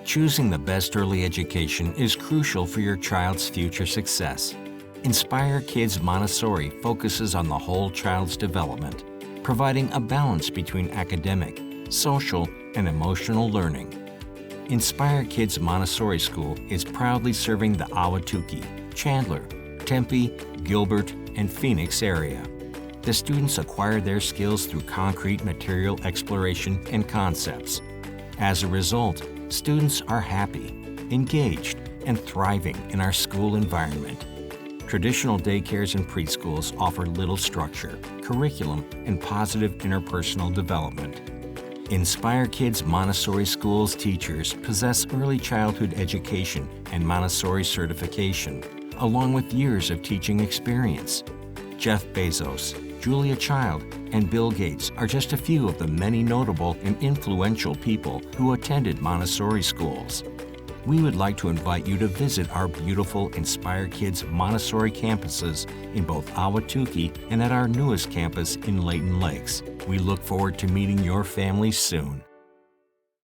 Choosing the best early education is crucial for your child's future success. Inspire Kids Montessori focuses on the whole child's development, providing a balance between academic, social, and emotional learning. Inspire Kids Montessori School is proudly serving the Ahwatukee, Chandler, Tempe, Gilbert, and Phoenix area. The students acquire their skills through concrete material exploration and concepts. As a result, students are happy, engaged, and thriving in our school environment. Traditional daycares and preschools offer little structure, curriculum, and positive interpersonal development. Inspire Kids Montessori School's teachers possess early childhood education and Montessori certification, along with years of teaching experience. Jeff Bezos, Julia Child, and Bill Gates are just a few of the many notable and influential people who attended Montessori schools. We would like to invite you to visit our beautiful Inspire Kids Montessori campuses in both Ahwatukee and at our newest campus in Layton Lakes. We look forward to meeting your family soon.